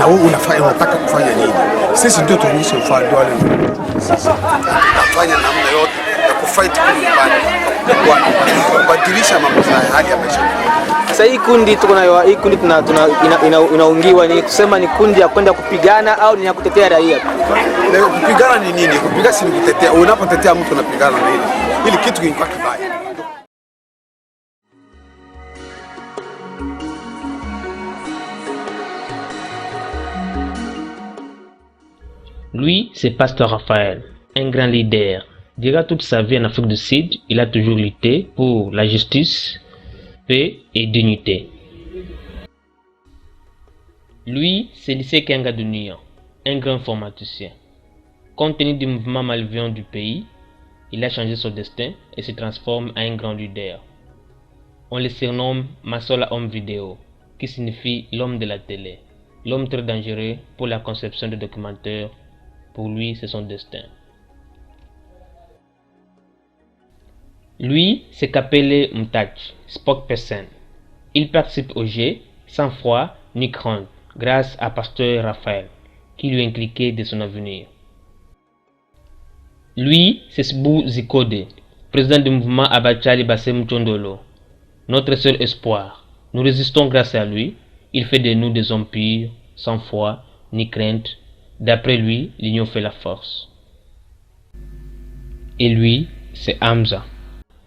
na wewe unataka kufanya nini? Sisi ndio tuonyeshe mfano wale tunafanya namna yote ya kufight kwa kubadilisha mambo ya hali ya maisha. Sasa hii kundi tuko nayo, hii kundi inaungiwa ni kusema ni kundi ya kwenda kupigana au ni ya kutetea raia? Leo kupigana ni nini? Kupigana si kutetea. Unapotetea mtu unapigana na hili kitu kingekuwa kibaya. Lui, c'est Pasteur Raphaël, un grand leader. Durant toute sa vie en Afrique du Sud, il a toujours lutté pour la justice, paix et dignité. Lui, c'est Lycée Kenga de Nyon, un grand informaticien. Compte tenu du mouvement malveillant du pays, il a changé son destin et se transforme en un grand leader. On le surnomme Masola Homme Vidéo, qui signifie l'homme de la télé, l'homme très dangereux pour la conception de documentaires. Pour lui, c'est son destin. Lui, c'est Kapele Mtach, spokesperson. Il participe au jeu sans foi ni crainte, grâce à Pasteur Raphaël, qui lui inculquait de son avenir. Lui, c'est Sbu Zikode, président du mouvement Abachali Bassem Chondolo, notre seul espoir. Nous résistons grâce à lui. Il fait de nous des hommes purs, sans foi ni crainte. D'après lui, l'union fait la force. Et lui, c'est Hamza,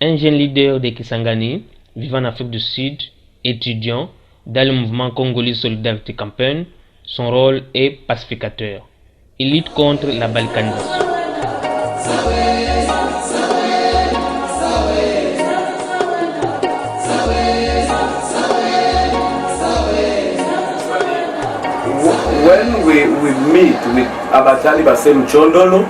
un jeune leader de Kisangani, vivant en Afrique du Sud, étudiant dans le mouvement congolais Solidarité Campagne. Son rôle est pacificateur. Il lutte contre la balkanisation. When we meet with Abachali Bassem Chondolo,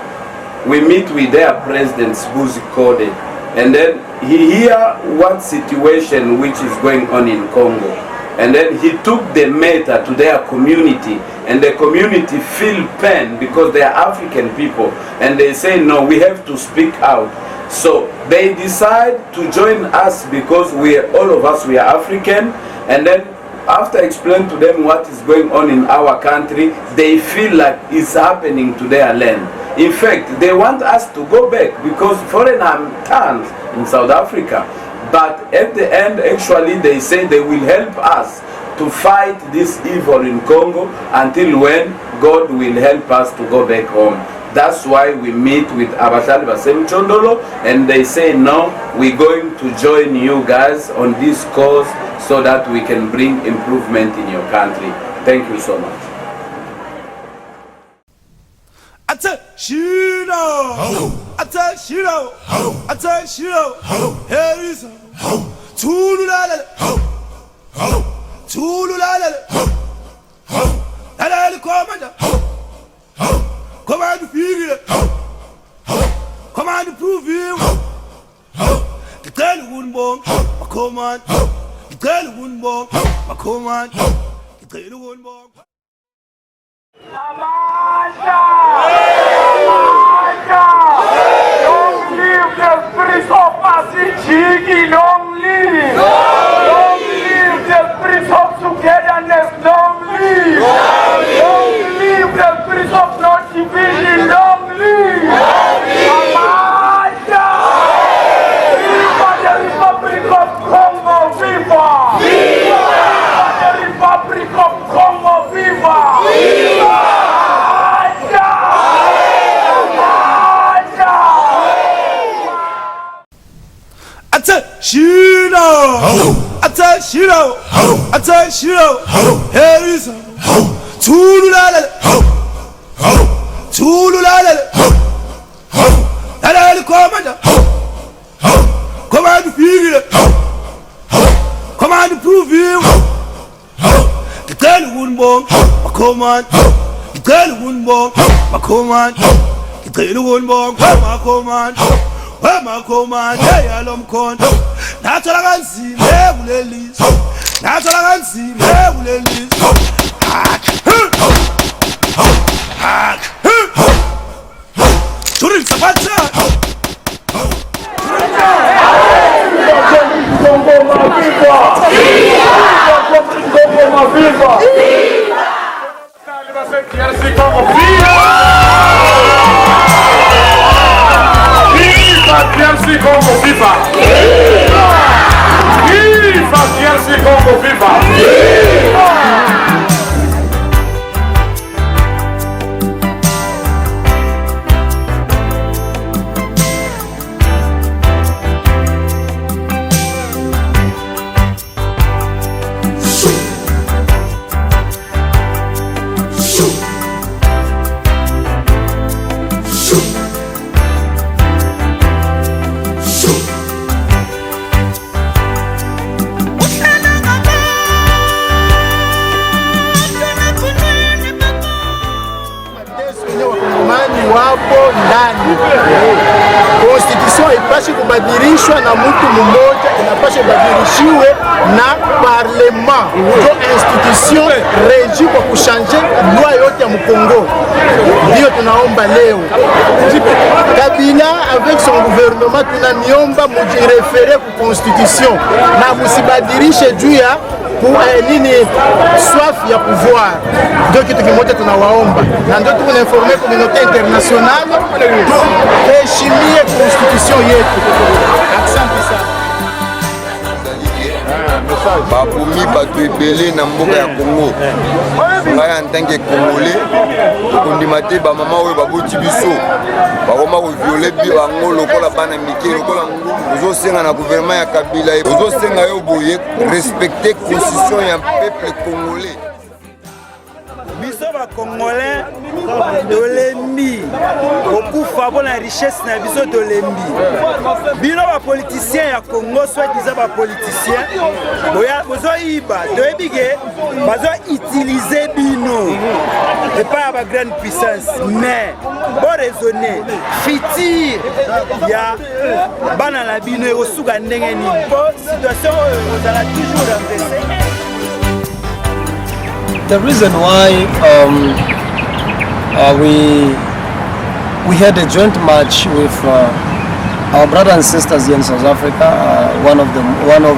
we meet with their president Sbu Zikode, and then he hear what situation which is going on in Congo, and then he took the matter to their community, and the community feel pain because they are African people, and they say no, we have to speak out. So they decide to join us because all of us are African, and then after explaining to them what is going on in our country, they feel like it's happening to their land. In fact, they want us to go back because foreign tons in South Africa. But at the end, actually, they say they will help us to fight this evil in Congo until when God will help us to go back home. That's why we meet with Abachali Bassem Chondolo, and they say no, we're going to join you guys on this cause so that we can bring improvement in your country. Thank you so much. Ata Shiro, Ata Shiro, Ata Shiro, Harrison, Tululala, Tululala, Alal Commander, Command Figure, Command Prove you, the Tell Woodbomb, a command, the Tell Woodbomb, a command, the Tell Woodbomb. Amanda! Long live the Prince of Pasijigi! Long live! Long live the Prince of Togetherness! Long live! Long live the Prince of North Division! Long live! Amanda! Viva the Republic of Congo! Viva! Viva the Republic of Congo! Viva! Viva! Shiro, Ata Shiro, Ata Shiro, Harrison, Tululala, Tululala, Alal Commander, Command Figure, Command Prove you, the Tell Woodbomb, a command, the Tell Woodbomb, a command, the Tell Woodbomb, a command. My command, I am con. Natural and see, Lebulis. Natural and see, Lebulis. Turil Sabata. Pierre Congo, viva! Viva Pierre Congo, viva! Viva Pierre Congo, viva! wapo ndani. Constitution haipashi kubadilishwa na mtu mmoja, inapasha badilishiwe na parlement. Ndio institution regi kwa kushanje loi yote ya Mkongo. Ndio tunaomba leo Kabila avec son gouvernement, tunamiomba mujirefere ku constitution na musibadilishe juu ya nini soif ya pouvoir. Ndio kitu kimoja tunawaomba, na ndio tunainforme communauté internationale tuheshimie constitution yetu. Asante sana. Bakomi bato ebele na mboka ya Congo. Ngai en tant que Congolais tokondima te bamama oyo baboti biso bakoma koviole bango lokola bana mike lokola ngumbu. Ozosenga na gouvernement ya Kabila, ozosenga yo boye respecter constitution ya peuple congolais. Biso ba Congolais tolembi okufa bona richesse na biso tolembi. Bino ba politiciens ya Congo soi-disant ba politiciens bozo iba toebige bazo utiliser bino et pas ba grande puissance, mais bon raisonner futur ya bana na bino osuka ndenge ni po situation ozala toujours renversée. The reason why we had a joint march with our brothers and sisters here in South Africa, one of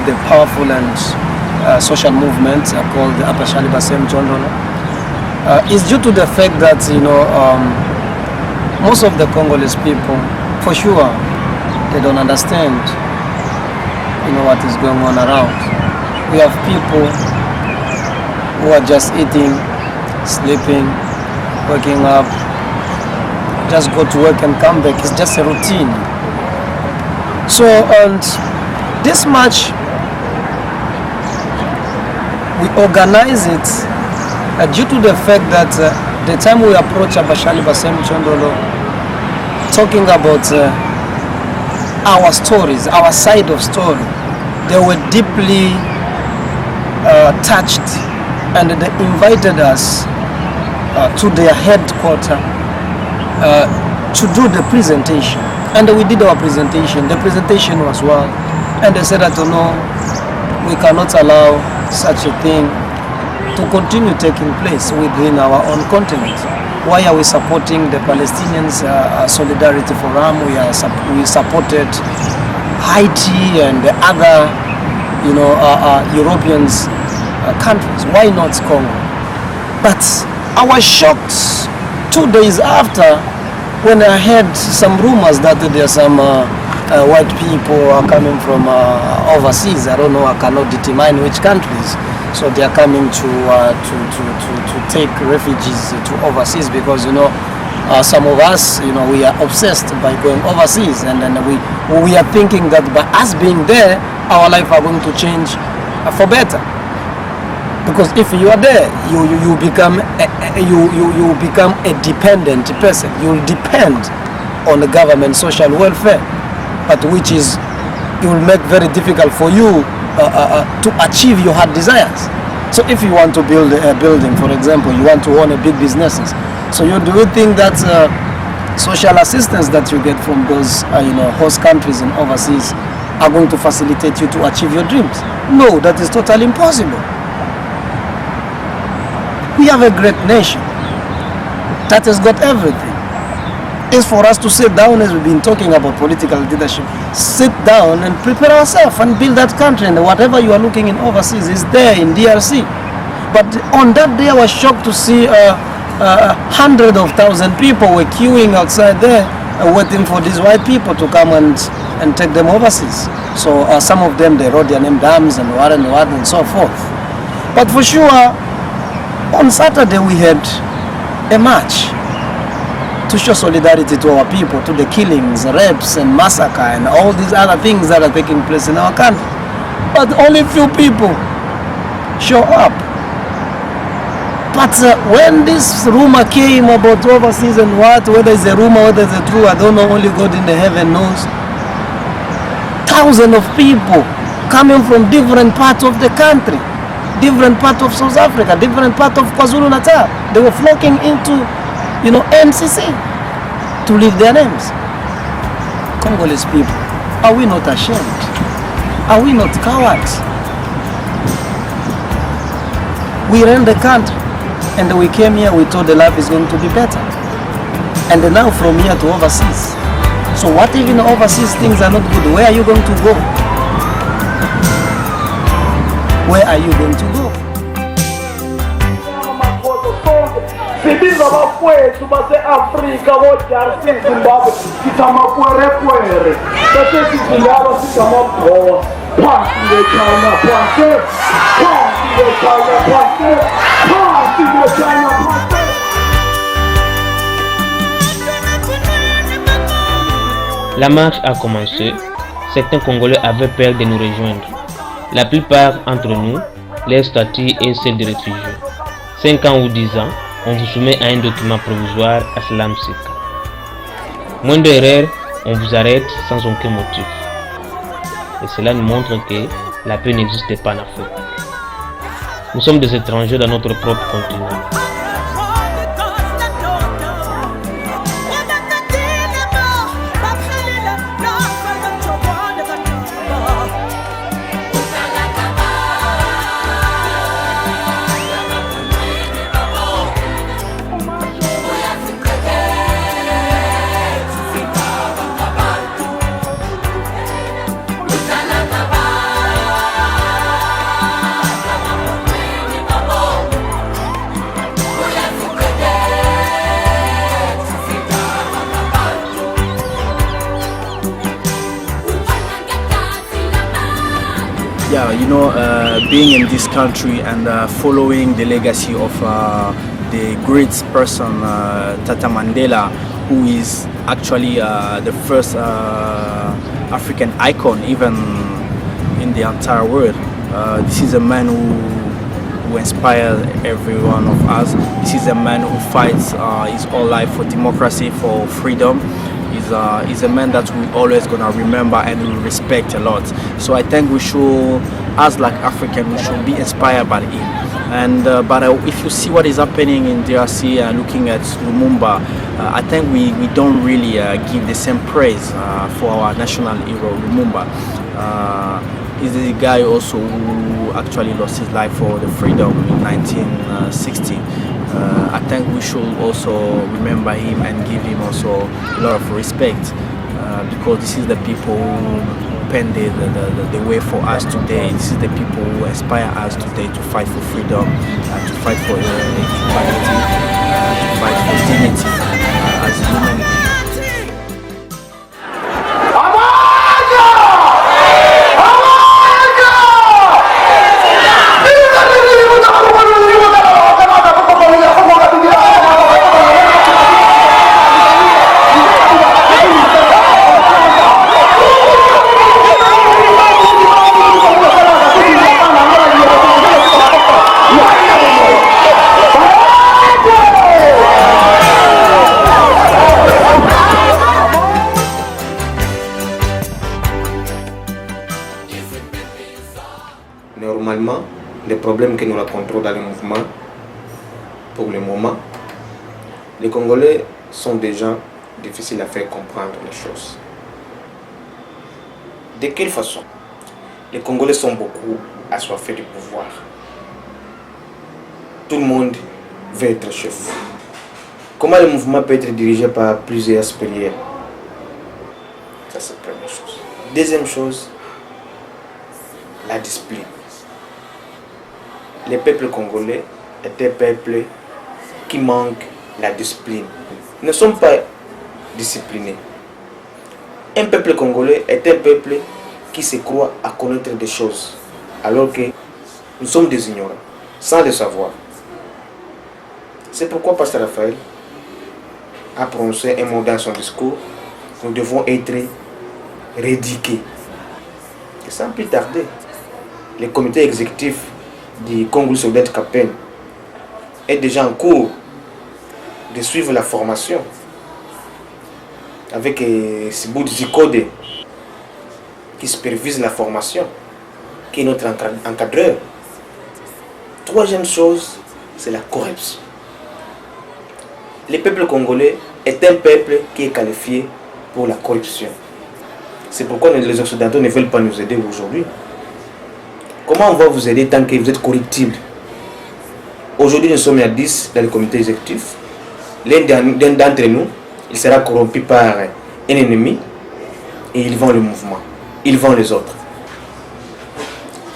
the powerful and social movements called the Apashali Basem Jondolo, is due to the fact that most of the Congolese people, for sure, they don't understand what is going on around. We have people who are just eating, sleeping, waking up, just go to work and come back. It's just a routine. So, and this march, we organize it due to the fact that the time we approach Apashali Basem Jondolo, talking about our stories, our side of story, they were deeply touched. And they invited us to their headquarters to do the presentation. And we did our presentation. The presentation was well. And they said that, no, we cannot allow such a thing to continue taking place within our own continent. Why are we supporting the Palestinians Solidarity Forum? We supported Haiti and the other, Europeans countries. Why not Congo? But I was shocked 2 days after when I heard some rumors that there are some white people are coming from overseas. I don't know, I cannot determine which countries. So they are coming to take refugees to overseas because some of us we are obsessed by going overseas, and then we are thinking that by us being there our life are going to change for better. Because if you are there, you become a dependent person. You will depend on the government social welfare, but which is it will make very difficult for you to achieve your heart desires. So if you want to build a building, for example, you want to own a big businesses. So you do think that social assistance that you get from those host countries and overseas are going to facilitate you to achieve your dreams? No, that is totally impossible. We have a great nation that has got everything. It's for us to sit down, as we've been talking about political leadership, sit down and prepare ourselves and build that country. And whatever you are looking in overseas is there in DRC. But on that day I was shocked to see hundreds of thousands of people were queuing outside there, waiting for these white people to come and take them overseas. So some of them, they wrote their name dams and what and so forth. But for sure, on Saturday we had a march to show solidarity to our people, to the killings, rapes and massacre and all these other things that are taking place in our country. But only few people show up. But when this rumor came about overseas and whether it's a rumor, whether it's true, I don't know, only God in the heaven knows. Thousands of people coming from different parts of the country, different parts of South Africa, different parts of KwaZulu-Natal. They were flocking into, MCC to leave their names. Congolese people, are we not ashamed? Are we not cowards? We ran the country and we came here, we thought the life is going to be better. And now from here to overseas. So what if in overseas things are not good? Where are you going to go? Where are you going to go? Sibiza bafowethu base-Afrika bo-DRC Zimbabwe sithi amakwerekwere bese sizindaba sithi amabhowa phansi ngeChina phansi ngeChina phansi ngeChina phansi. La marche a commencé. Certains Congolais avaient peur de nous rejoindre. La plupart entre nous, leur statut est celle de réfugiés. 5 ans ou 10 ans, on vous soumet à un document provisoire à Salam Sika. Moindre erreur, on vous arrête sans aucun motif. Et cela nous montre que la paix n'existe pas en Afrique. Nous sommes des étrangers dans notre propre continent. Yeah, being in this country and following the legacy of the great person Tata Mandela, who is actually the first African icon even in the entire world. This is a man who inspires every one of us. This is a man who fights his whole life for democracy, for freedom. He's a man that we always gonna remember and we respect a lot. So I think we should, as like African, we should be inspired by him. And but if you see what is happening in DRC, looking at Lumumba, I think we don't really give the same praise for our national hero Lumumba. He's the guy also who actually lost his life for the freedom in 1960. I think we should also remember him and give him also a lot of respect because this is the people who paved the way for us today. This is the people who inspire us today to fight for freedom, to fight for equality, to fight for dignity as human beings. Normalement, les problèmes que nous rencontrons dans le mouvement, pour le moment, les Congolais sont des gens difficiles à faire comprendre les choses. De quelle façon? Les Congolais sont beaucoup assoiffés du pouvoir. Tout le monde veut être chef. Comment le mouvement peut être dirigé par plusieurs supérieurs? Ça, c'est la première chose. Deuxième chose, la discipline. Les peuples congolais étaient peuple qui manque la discipline. Nous ne sommes pas disciplinés. Un peuple congolais est un peuple qui se croit à connaître des choses, alors que nous sommes des ignorants, sans le savoir. C'est pourquoi Pasteur Raphaël a prononcé un mot dans son discours: nous devons être rééduqués. Et sans plus tarder, le comité exécutif du Congo Soldat Capen est déjà en cours de suivre la formation avec Siboud Zikode qui supervise la formation, qui est notre encadreur. Troisième chose, c'est la corruption. Le peuple congolais est un peuple qui est qualifié pour la corruption. C'est pourquoi les Occidentaux ne veulent pas nous aider aujourd'hui. Comment on va vous aider tant que vous êtes corruptible? Aujourd'hui, nous sommes à 10 dans le comité exécutif. L'un d'entre nous, il sera corrompu par un ennemi et il vend le mouvement. Il vend les autres.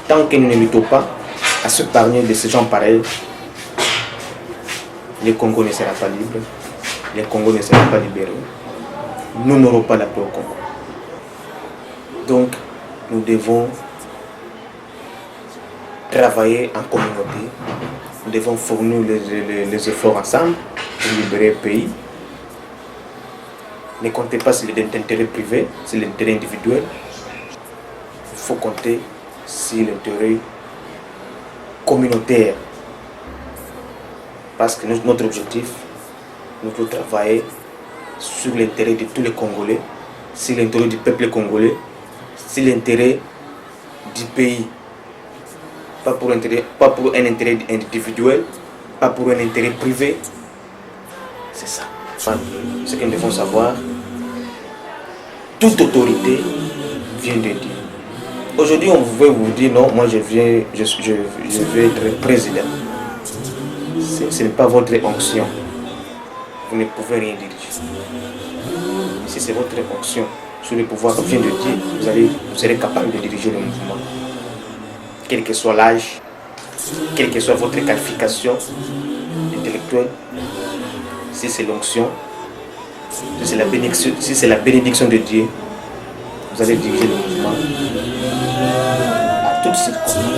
Tant que nous ne luttons pas à se parler de ces gens pareils, le Congo ne sera pas libre, le Congo ne sera pas libéré. Nous n'aurons pas la paix au Congo. Donc, nous devons travailler en communauté. Nous devons fournir les efforts ensemble pour libérer le pays. Ne comptez pas sur l'intérêt privé, sur l'intérêt individuel. Il faut compter sur l'intérêt communautaire. Parce que notre objectif, nous devons travailler sur l'intérêt de tous les Congolais, sur l'intérêt du peuple congolais, sur l'intérêt du pays. Pas pour un intérêt individuel, pas pour un intérêt privé. C'est ça. Ce que nous devons savoir, toute autorité vient de Dieu. Aujourd'hui, on veut vous dire non, moi je vais être président. Ce n'est pas votre onction. Vous ne pouvez rien diriger. Si c'est votre onction sur le pouvoir vient de Dieu, vous serez capable de diriger le mouvement. Quel que soit l'âge, quelle que soit votre qualification intellectuelle, si c'est l'onction, si c'est la bénédiction de Dieu, vous allez diriger le mouvement à toutes circonstances.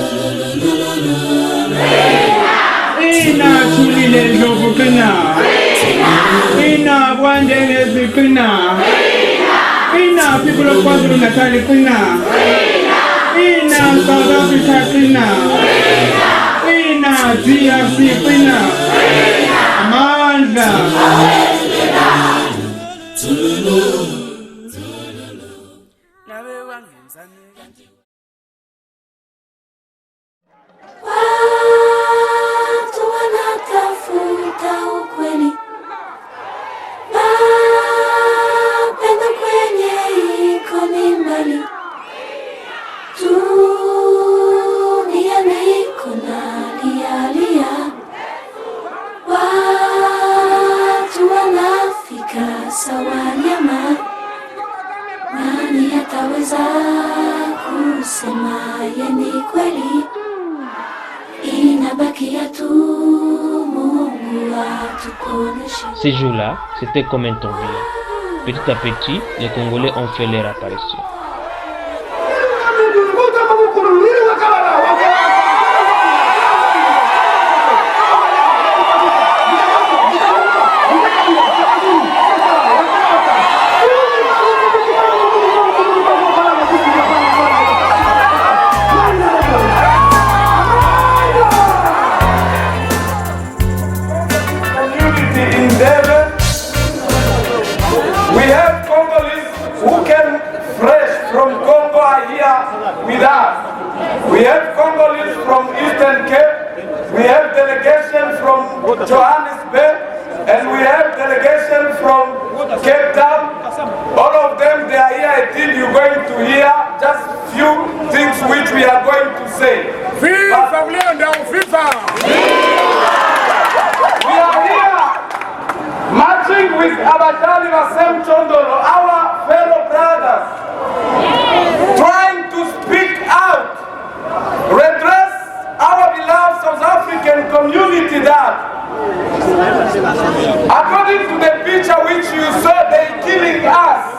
South Africa Kina, DRC Kina, Amanda. Watu wanatafuta ukweli, mapendo kwenye iko ni mbali. Dunia niko nalia, watu wanafika sawa nyama. Nani ataweza kusema yeni kweli? Inabakia tu Mungu atukoneshe. Ces jours-là, c'était comme un tourbillon. Petit à petit, les Congolais ont fait leur apparition. We have Congolese from Eastern Cape, we have delegation from Johannesburg, and we have delegation from Cape Town. All of them, they are here. I think you're going to hear just few things which we are going to say. FIFA, FIFA! We are here marching with Abatali Vasem Chondolo, our fellow brothers, trying to speak out, redress our beloved South African community that According to the picture which you saw, they killing us.